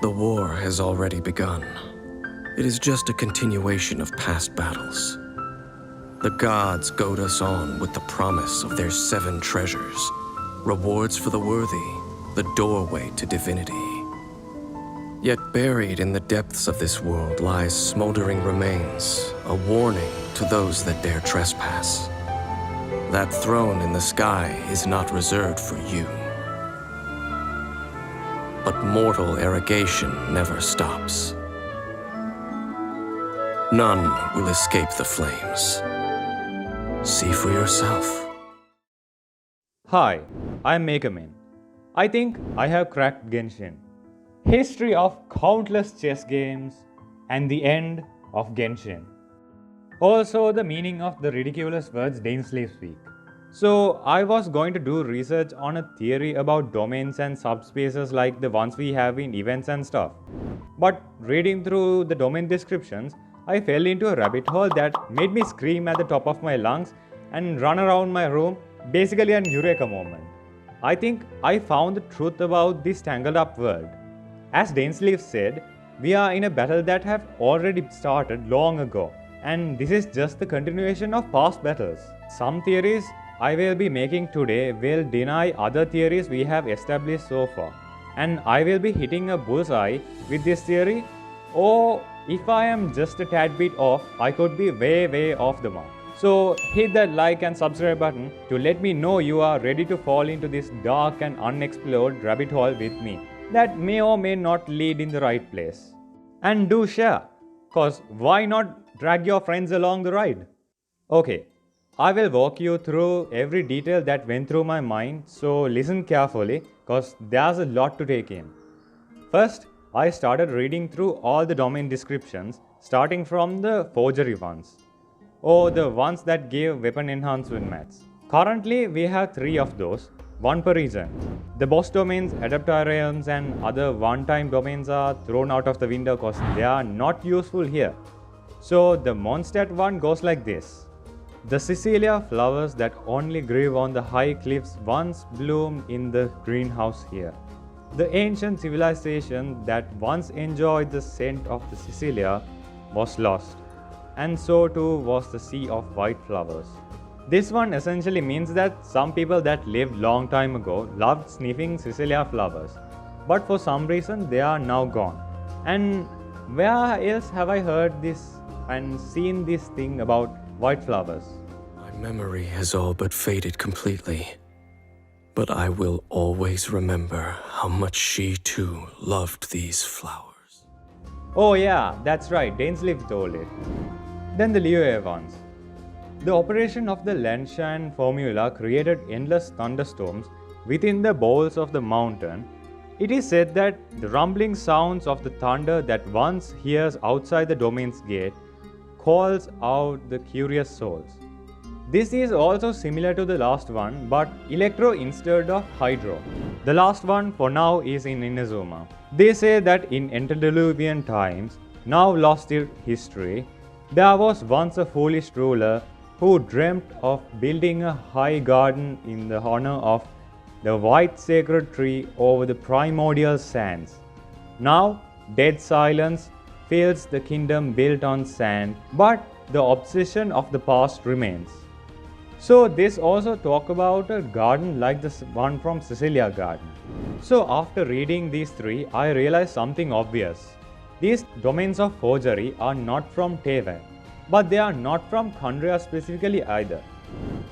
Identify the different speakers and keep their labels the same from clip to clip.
Speaker 1: The war has already begun. It is just a continuation of past battles. The gods goad us on with the promise of their 7 treasures, rewards for the worthy, the doorway to divinity. Yet buried in the depths of this world lies smoldering remains, a warning to those that dare trespass. That throne in the sky is not reserved for you. But mortal arrogation never stops. None will escape the flames. See for yourself.
Speaker 2: Hi, I'm Megamin. I think I have cracked Genshin. History of countless chess games and the end of Genshin. Also the meaning of the ridiculous words Dainsleif speak. So I was going to do research on a theory about domains and subspaces like the ones we have in events and stuff. But reading through the domain descriptions, I fell into a rabbit hole that made me scream at the top of my lungs and run around my room, basically an eureka moment. I think I found the truth about this tangled up world. As Dainsleif said, we are in a battle that have already started long ago, and this is just the continuation of past battles. Some theories I will be making today will deny other theories we have established so far, and I will be hitting a bullseye with this theory, or if I am just a tad bit off, I could be way off the mark. So hit that like and subscribe button to let me know you are ready to fall into this dark and unexplored rabbit hole with me that may or may not lead in the right place. And do share, cause why not drag your friends along the ride? Okay, I will walk you through every detail that went through my mind, so listen carefully cause there's a lot to take in. First, I started reading through all the domain descriptions starting from the forgery ones, or the ones that gave weapon enhancement mats. Currently, we have 3 of those, 1 per region. The boss domains, adaptorians and other one-time domains are thrown out of the window because they are not useful here. So the Mondstadt one goes like this. The Cecilia flowers that only grew on the high cliffs once bloomed in the greenhouse here. The ancient civilization that once enjoyed the scent of the Cecilia was lost, and so too was the sea of white flowers. This one essentially means that some people that lived long time ago loved sniffing Cecilia flowers, but for some reason they are now gone. And where else have I heard this and seen this thing about white flowers?
Speaker 1: My memory has all but faded completely. But I will always remember how much she too loved these flowers.
Speaker 2: Oh yeah, that's right, Dainsleif told it. Then the Liyue ones. The operation of the Lenshan formula created endless thunderstorms within the bowels of the mountain. It is said that the rumbling sounds of the thunder that one hears outside the domain's gate calls out the curious souls. This is also similar to the last one, but Electro instead of Hydro. The last one for now is in Inazuma. They say that in antediluvian times, now lost in history, there was once a foolish ruler who dreamt of building a high garden in the honor of the white sacred tree over the primordial sands. Now, dead silence fills the kingdom built on sand, but the obsession of the past remains. So this also talk about a garden like the one from Cecilia Garden. So after reading these 3, I realized something obvious. These domains of forgery are not from Teyvat, but they are not from Khaenri'ah specifically either.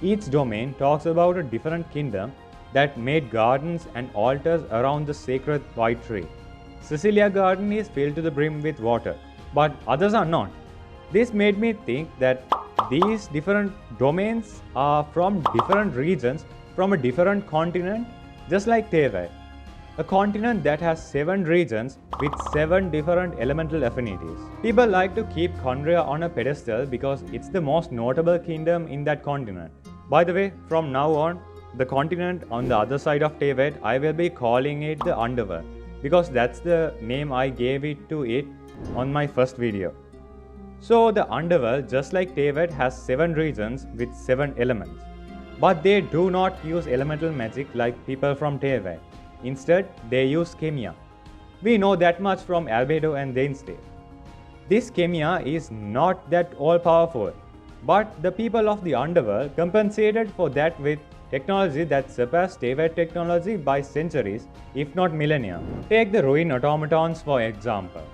Speaker 2: Each domain talks about a different kingdom that made gardens and altars around the sacred white tree. Cecilia Garden is filled to the brim with water, but others are not. This made me think that these different domains are from different regions from a different continent, just like Teyvat, a continent that has 7 regions with 7 different elemental affinities. People like to keep Khaenri'ah on a pedestal because it's the most notable kingdom in that continent. By the way, from now on, the continent on the other side of Teyvat, I will be calling it the Underworld because that's the name I gave it to it on my first video. So the Underworld, just like Teyvat, has 7 regions with 7 elements. But they do not use elemental magic like people from Teyvat. Instead, they use Kemia. We know that much from Albedo and Dainsleif. This Kemia is not that all-powerful, but the people of the underworld compensated for that with technology that surpassed Teyvat technology by centuries, if not millennia. Take the ruined automatons for example.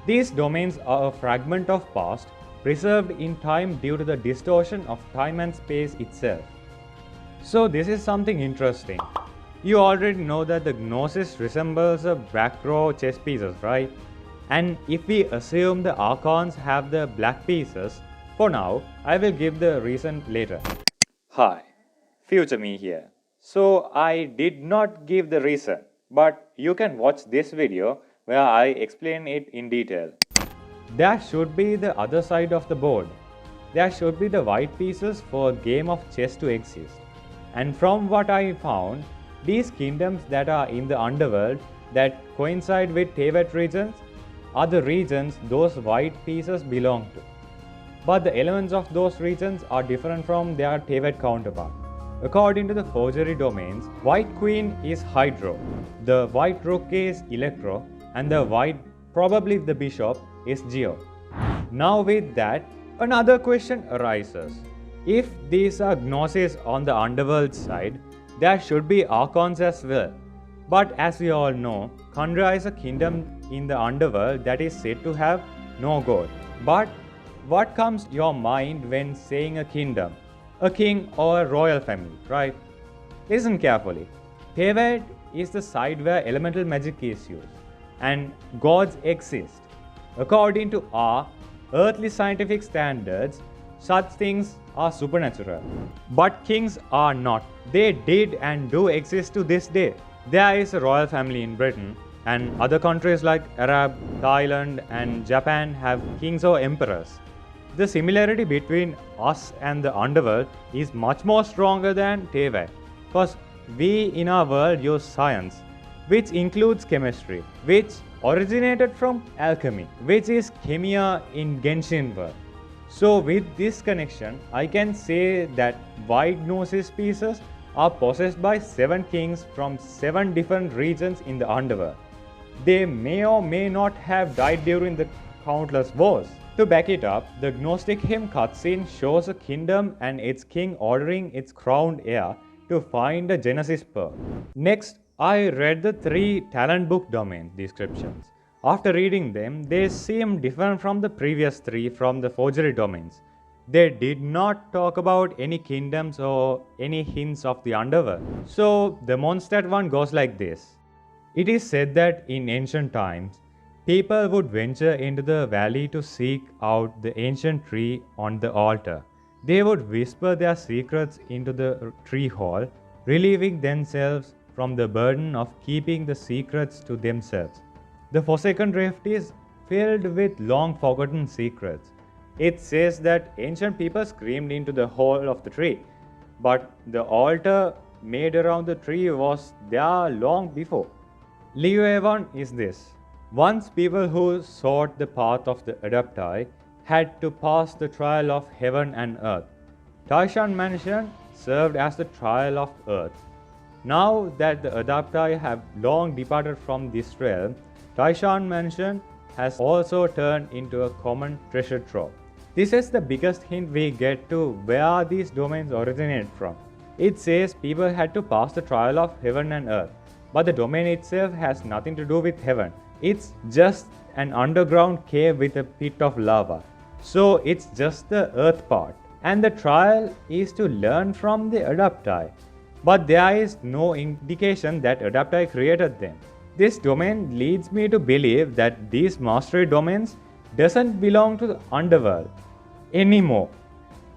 Speaker 2: These domains are a fragment of past, preserved in time due to the distortion of time and space itself. So this is something interesting. You already know that the Gnosis resembles a black row chess pieces, right? And if we assume the Archons have the black pieces, for now, I will give the reason later. Hi, Future Me here. So I did not give the reason, but you can watch this video where I explain it in detail. There should be the other side of the board. There should be the white pieces for a game of chess to exist. And from what I found, these kingdoms that are in the underworld that coincide with Teyvat regions are the regions those white pieces belong to. But the elements of those regions are different from their Teyvat counterpart. According to the forgery domains, White Queen is Hydro, the White Rook is Electro, and the White, probably the Bishop, is Geo. Now with that, another question arises. If these are Gnosis on the underworld side, there should be Archons as well. But as we all know, Khandra is a kingdom in the underworld that is said to have no god. But what comes to your mind when saying a kingdom? A king or a royal family, right? Listen carefully. Teyvat is the side where elemental magic is used, and gods exist. According to our earthly scientific standards, such things are supernatural. But kings are not. They did and do exist to this day. There is a royal family in Britain, and other countries like Arab, Thailand, and Japan have kings or emperors. The similarity between us and the underworld is much more stronger than Teyvat, because we in our world use science, which includes chemistry, which originated from alchemy, which is Kemia in Genshin world. So with this connection, I can say that white Gnosis pieces are possessed by 7 kings from 7 different regions in the underworld. They may or may not have died during the countless wars. To back it up, the Gnostic hymn cutscene shows a kingdom and its king ordering its crowned heir to find a Genesis pearl. Next, I read the 3 talent book domain descriptions. After reading them, they seem different from the previous 3 from the forgery domains. They did not talk about any kingdoms or any hints of the underworld. So the Mondstadt one goes like this. It is said that in ancient times, people would venture into the valley to seek out the ancient tree on the altar. They would whisper their secrets into the tree hall, relieving themselves from the burden of keeping the secrets to themselves. The Forsaken Rift is filled with long forgotten secrets. It says that ancient people screamed into the hole of the tree, but the altar made around the tree was there long before. Liyue is this. Once people who sought the path of the Adepti had to pass the trial of heaven and earth. Taishan Mansion served as the trial of earth. Now that the Adepti have long departed from this realm, Taishan Mansion has also turned into a common treasure trove. This is the biggest hint we get to where these domains originate from. It says people had to pass the trial of heaven and earth, but the domain itself has nothing to do with heaven. It's just an underground cave with a pit of lava. So it's just the earth part. And the trial is to learn from the Adepti. But there is no indication that Adepti created them. This domain leads me to believe that these mastery domains doesn't belong to the underworld anymore.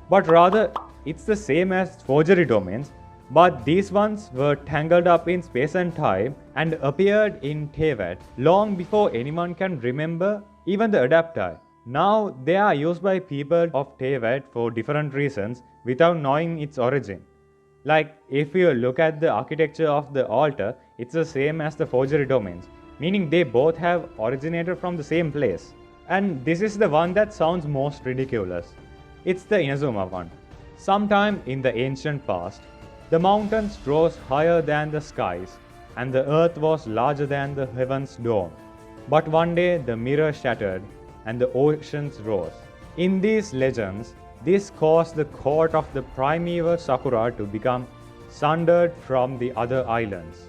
Speaker 2: But rather, it's the same as forgery domains, but these ones were tangled up in space and time and appeared in Teyvat long before anyone can remember, even the Adepti. Now they are used by people of Teyvat for different reasons without knowing its origin. Like if you look at the architecture of the altar, it's the same as the forgery domains, meaning they both have originated from the same place. And this is the one that sounds most ridiculous. It's the Inazuma one. Sometime in the ancient past, the mountains rose higher than the skies, and the earth was larger than the heaven's dome. But one day the mirror shattered and the oceans rose. In these legends, this caused the court of the primeval Sakura to become sundered from the other islands.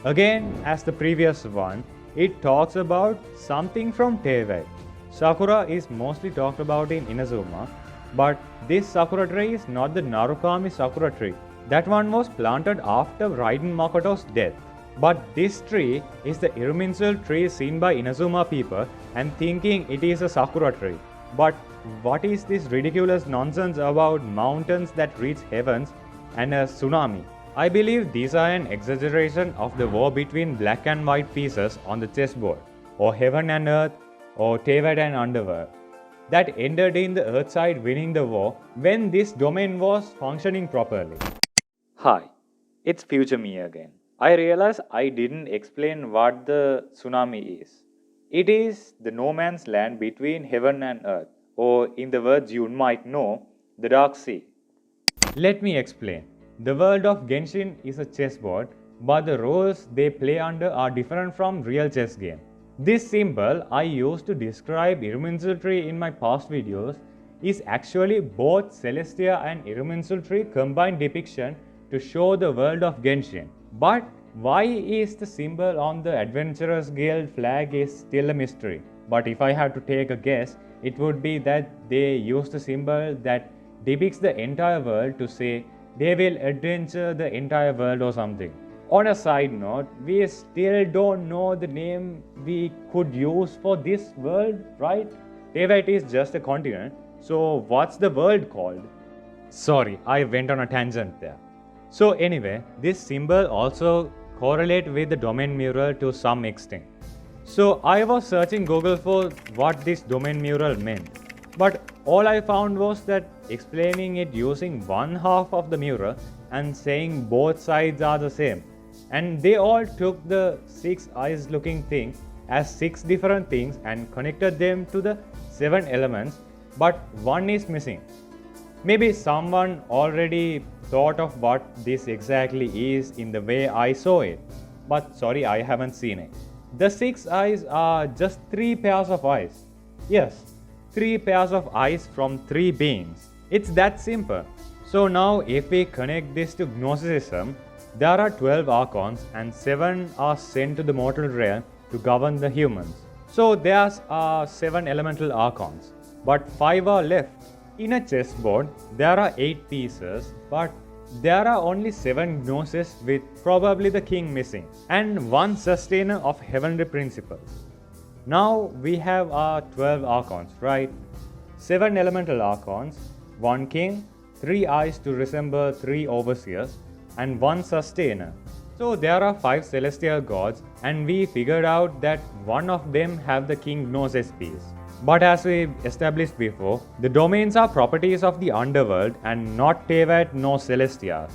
Speaker 2: Again, as the previous one, it talks about something from Teyvat. Sakura is mostly talked about in Inazuma, but this Sakura tree is not the Narukami Sakura tree. That one was planted after Raiden Makoto's death. But this tree is the Irminsul tree seen by Inazuma people and thinking it is a Sakura tree. But what is this ridiculous nonsense about mountains that reach heavens and a tsunami? I believe these are an exaggeration of the war between black and white pieces on the chessboard, or heaven and earth, or Teyvat and underworld, that ended in the earth side winning the war when this domain was functioning properly. Hi, it's Future Me again. I realize I didn't explain what the tsunami is. It is the no man's land between heaven and earth, or in the words you might know, the Dark Sea. Let me explain. The world of Genshin is a chessboard, but the rules they play under are different from real chess game. This symbol I used to describe Irminsul tree in my past videos is actually both Celestia and Irminsul tree combined depiction to show the world of Genshin. But why is the symbol on the Adventurers Guild flag is still a mystery. But if I had to take a guess, it would be that they use the symbol that depicts the entire world to say they will adventure the entire world or something. On a side note, we still don't know the name we could use for this world, right? Teyvat is just a continent, so what's the world called? Sorry, I went on a tangent there. So anyway, this symbol also correlates with the domain mural to some extent. So I was searching Google for what this domain mural meant. But all I found was that explaining it using one half of the mural and saying both sides are the same. And they all took the 6 eyes looking thing as 6 different things and connected them to the 7 elements, but one is missing. Maybe someone already thought of what this exactly is in the way I saw it. But sorry, I haven't seen it. The 6 eyes are just 3 pairs of eyes. Yes, 3 pairs of eyes from 3 beings. It's that simple. So now if we connect this to Gnosticism, there are 12 archons and 7 are sent to the mortal realm to govern the humans. So there's 7 elemental archons, but 5 are left. In a chessboard, there are 8 pieces, but there are only 7 gnosis with probably the king missing and 1 sustainer of heavenly principles. Now we have our 12 archons, right? 7 elemental archons, 1 king, 3 eyes to resemble 3 overseers, and 1 sustainer. So there are 5 celestial gods, and we figured out that one of them have the king gnosis piece. But as we established before, the domains are properties of the underworld and not Teyvat nor Celestia.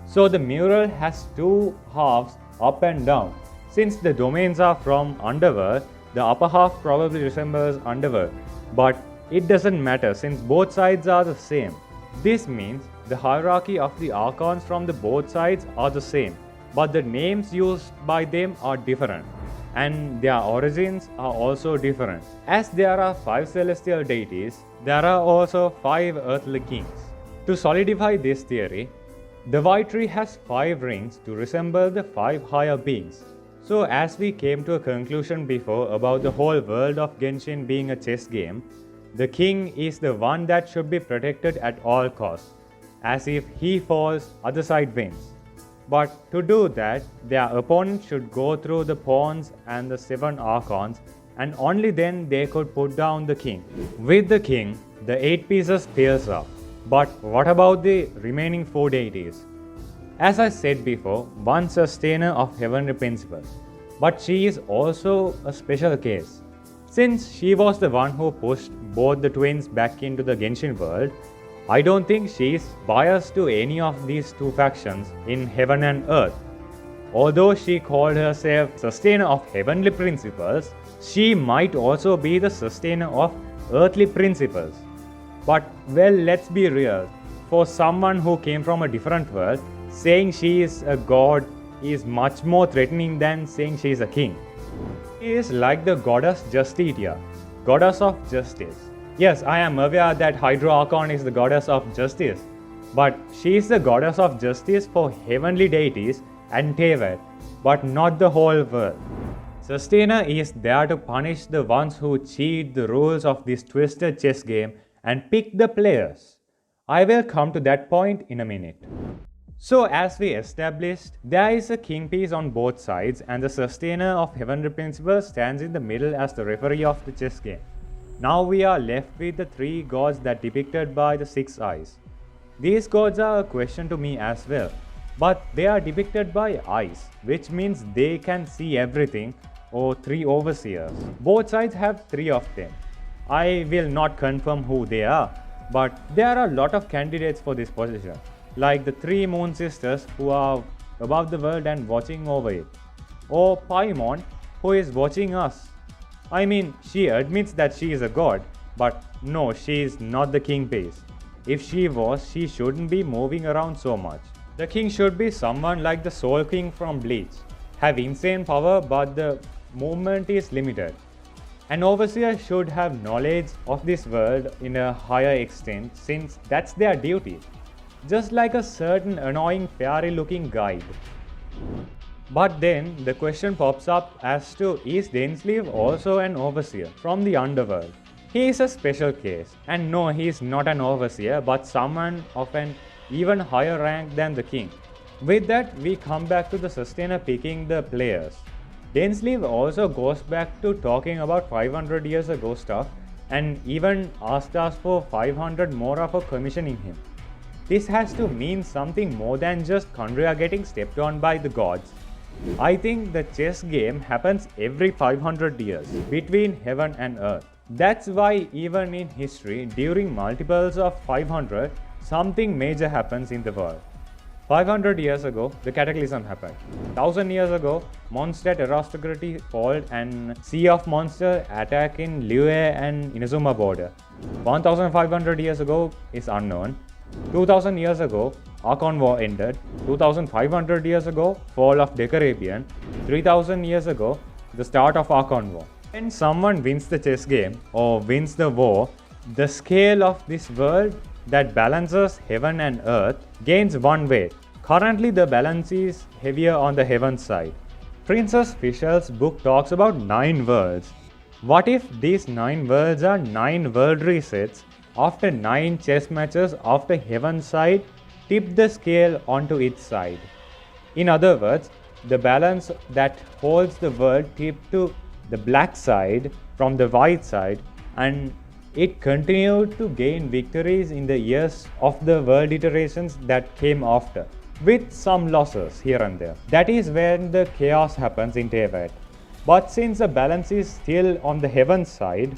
Speaker 2: So the mural has 2 halves up and down. Since the domains are from underworld, the upper half probably resembles underworld, but it doesn't matter since both sides are the same. This means the hierarchy of the archons from the both sides are the same, but the names used by them are different, and their origins are also different. As there are 5 celestial deities, there are also 5 earthly kings. To solidify this theory, the white tree has 5 rings to resemble the 5 higher beings. So as we came to a conclusion before about the whole world of Genshin being a chess game, the king is the one that should be protected at all costs, as if he falls, other side wins. But to do that, their opponent should go through the pawns and the 7 archons, and only then they could put down the king. With the king, the 8 pieces pairs up. But what about the remaining 4 deities? As I said before, one sustainer of heavenly principles, but she is also a special case. Since she was the one who pushed both the twins back into the Genshin world, I don't think she is biased to any of these 2 factions in heaven and earth. Although she called herself sustainer of heavenly principles, she might also be the sustainer of earthly principles. But well, let's be real. For someone who came from a different world, saying she is a god is much more threatening than saying she is a king. She is like the goddess Justitia, goddess of justice. Yes, I am aware that Hydro-Archon is the goddess of justice, but she is the goddess of justice for heavenly deities and Teyvat, but not the whole world. Sustainer is there to punish the ones who cheat the rules of this twisted chess game and pick the players. I will come to that point in a minute. So, as we established, there is a king piece on both sides, and the sustainer of heavenly principles stands in the middle as the referee of the chess game. Now we are left with the three gods that depicted by the six eyes. These gods are a question to me as well, but they are depicted by eyes, which means they can see everything, or three overseers. Both sides have three of them. I will not confirm who they are, but there are a lot of candidates for this position, like the three moon sisters who are above the world and watching over it, or Paimon who is watching us. I mean, she admits that she is a god, but no, she is not the king piece. If she was, she shouldn't be moving around so much. The king should be someone like the Soul King from Bleach, have insane power but the movement is limited. An overseer should have knowledge of this world in a higher extent since that's their duty, just like a certain annoying fairy looking guide. But then the question pops up as to, is Dainsleif also an overseer from the underworld? He is a special case, and no, he is not an overseer but someone of an even higher rank than the king. With that, we come back to the sustainer picking the players. Dainsleif also goes back to talking about 500 years ago stuff and even asked us for 500 more of a commissioning him. This has to mean something more than just Khaenri'ah getting stepped on by the gods. I think the chess game happens every 500 years between heaven and earth. That's why even in history, during multiples of 500, something major happens in the world. 500 years ago, the Cataclysm happened. 1000 years ago, Mondstadt aristocracy fall and Sea of Monster attack in Liyue and Inazuma border. 1500 years ago is unknown. 2000 years ago, Archon War ended. 2500 years ago, fall of Decarabian. 3000 years ago, the start of Archon War. When someone wins the chess game or wins the war, the scale of this world that balances heaven and earth gains one weight. Currently, the balance is heavier on the heaven side. Princess Fischl's book talks about 9 worlds. What if these 9 worlds are 9 world resets after 9 chess matches after heaven side tip the scale onto its side? In other words, the balance that holds the world tipped to the black side from the white side, and it continued to gain victories in the years of the world iterations that came after, with some losses here and there. That is when the chaos happens in Teyvat. But since the balance is still on the heaven side,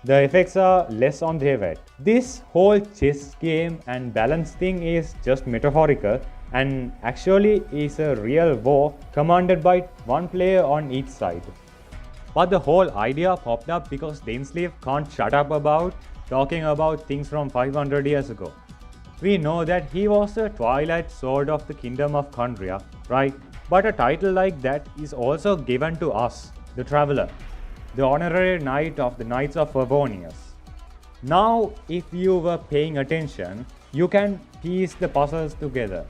Speaker 2: the effects are less on Teyvat. This whole chess game and balance thing is just metaphorical and actually is a real war commanded by one player on each side. But the whole idea popped up because Dainsleif can't shut up about talking about things from 500 years ago. We know that he was the Twilight Sword of the Kingdom of Khaenri'ah, right? But a title like that is also given to us, the Traveler, the honorary knight of the Knights of Favonius. Now, if you were paying attention, you can piece the puzzles together.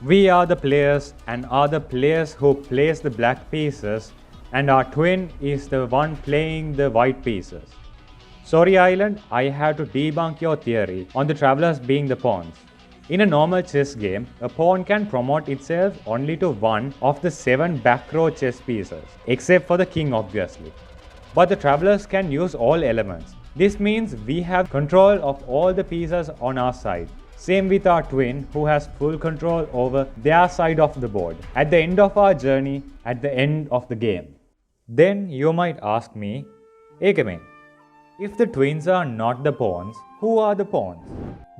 Speaker 2: We are the players and are the players who place the black pieces, and our twin is the one playing the white pieces. Sorry Island, I have to debunk your theory on the travelers being the pawns. In a normal chess game, a pawn can promote itself only to one of the 7 back row chess pieces, except for the king obviously. But the travelers can use all elements. This means we have control of all the pieces on our side. Same with our twin, who has full control over their side of the board at the end of our journey, at the end of the game. Then you might ask me, Ekemen, if the twins are not the pawns, who are the pawns?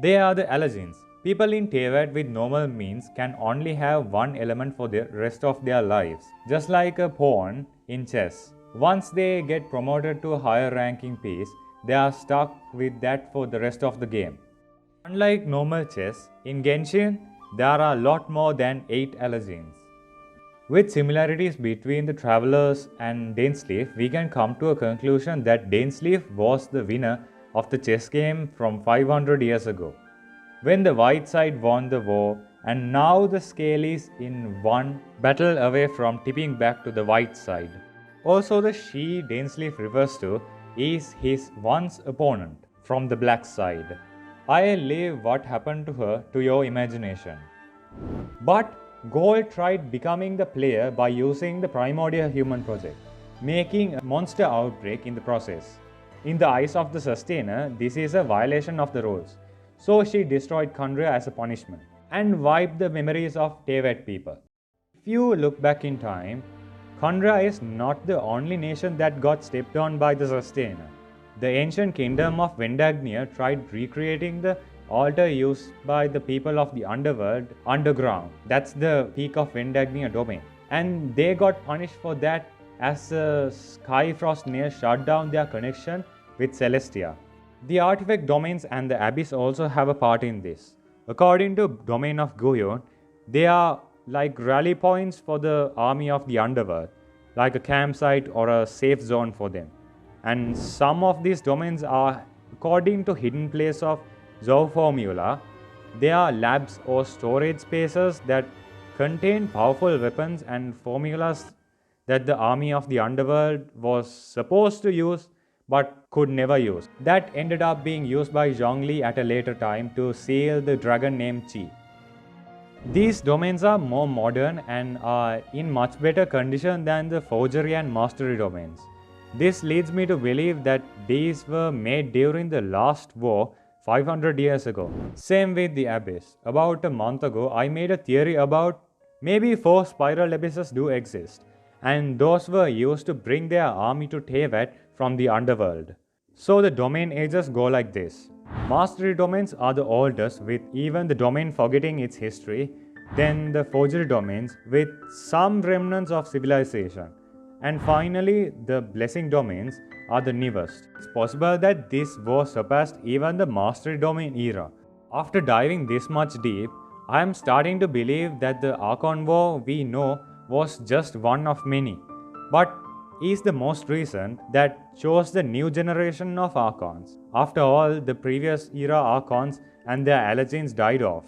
Speaker 2: They are the Alazins. People in Teyvat with normal means can only have one element for the rest of their lives, just like a pawn in chess. Once they get promoted to a higher ranking piece, they are stuck with that for the rest of the game. Unlike normal chess, in Genshin, there are a lot more than 8 Alazins. With similarities between the travelers and Dainsleif, we can come to a conclusion that Dainsleif was the winner of the chess game from 500 years ago, when the white side won the war, and now the scale is in one battle away from tipping back to the white side. Also, the she Dainsleif refers to is his once opponent from the black side. I'll leave what happened to her to your imagination. But Gold tried becoming the player by using the Primordial Human project, making a monster outbreak in the process. In the eyes of the Sustainer, this is a violation of the rules, so she destroyed Khaenri'ah as a punishment and wiped the memories of Teyvat people. If you look back in time, Khaenri'ah is not the only nation that got stepped on by the Sustainer. The ancient kingdom of Vendagnia tried recreating the altar used by the people of the underworld underground. That's the peak of Vendagnia domain. And they got punished for that as the Skyfrost Nail shut down their connection with Celestia. The artifact domains and the abyss also have a part in this. According to domain of Guyun, they are like rally points for the army of the underworld, like a campsite or a safe zone for them. And some of these domains are, according to hidden place of Zooformula, they are labs or storage spaces that contain powerful weapons and formulas that the army of the underworld was supposed to use but could never use. That ended up being used by Zhongli at a later time to seal the dragon named Qi. These domains are more modern and are in much better condition than the forgery and mastery domains. This leads me to believe that these were made during the last war 500 years ago. Same with the abyss. About a month ago, I made a theory about maybe 4 spiral abysses do exist, and those were used to bring their army to Teyvat from the underworld. So the domain ages go like this. Mastery domains are the oldest, with even the domain forgetting its history, then the forgery domains with some remnants of civilization, and finally the blessing domains are the newest. It's possible that this war surpassed even the mastery domain era. After diving this much deep, I am starting to believe that the Archon War we know was just one of many, but is the most recent that chose the new generation of Archons. After all, the previous era Archons and their allegiance died off.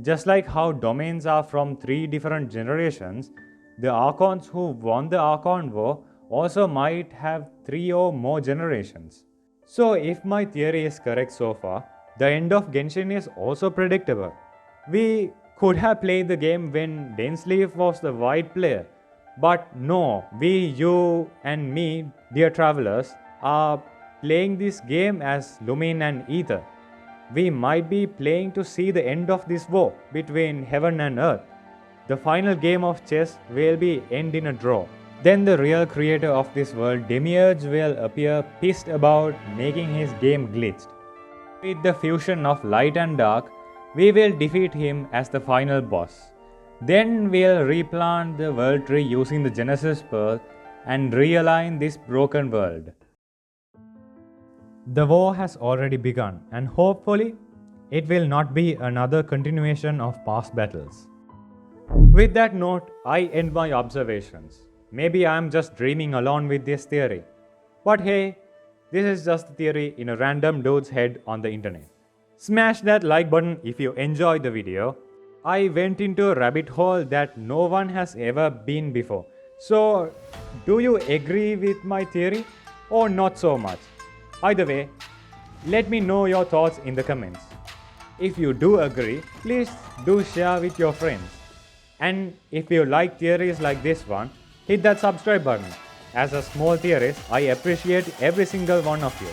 Speaker 2: Just like how domains are from 3 different generations, the Archons who won the Archon War also might have 3 or more generations. So if my theory is correct so far, the end of Genshin is also predictable. We could have played the game when Dainsleif was the white player, but no, you and me, dear travelers, are playing this game as Lumin and Aether. We might be playing to see the end of this war between heaven and earth. The final game of chess will be end in a draw. Then the real creator of this world, Demiurge, will appear pissed about making his game glitched. With the fusion of light and dark, we will defeat him as the final boss. Then we'll replant the world tree using the Genesis Pearl and realign this broken world. The war has already begun, and hopefully, it will not be another continuation of past battles. With that note, I end my observations. Maybe I am just dreaming along with this theory. But hey, this is just a theory in a random dude's head on the internet. Smash that like button if you enjoyed the video. I went into a rabbit hole that no one has ever been before. So, do you agree with my theory or not so much? Either way, let me know your thoughts in the comments. If you do agree, please do share with your friends. And if you like theories like this one, hit that subscribe button. As a small theorist, I appreciate every single one of you.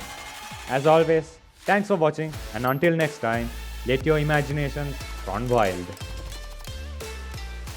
Speaker 2: As always, thanks for watching, and until next time, let your imaginations run wild.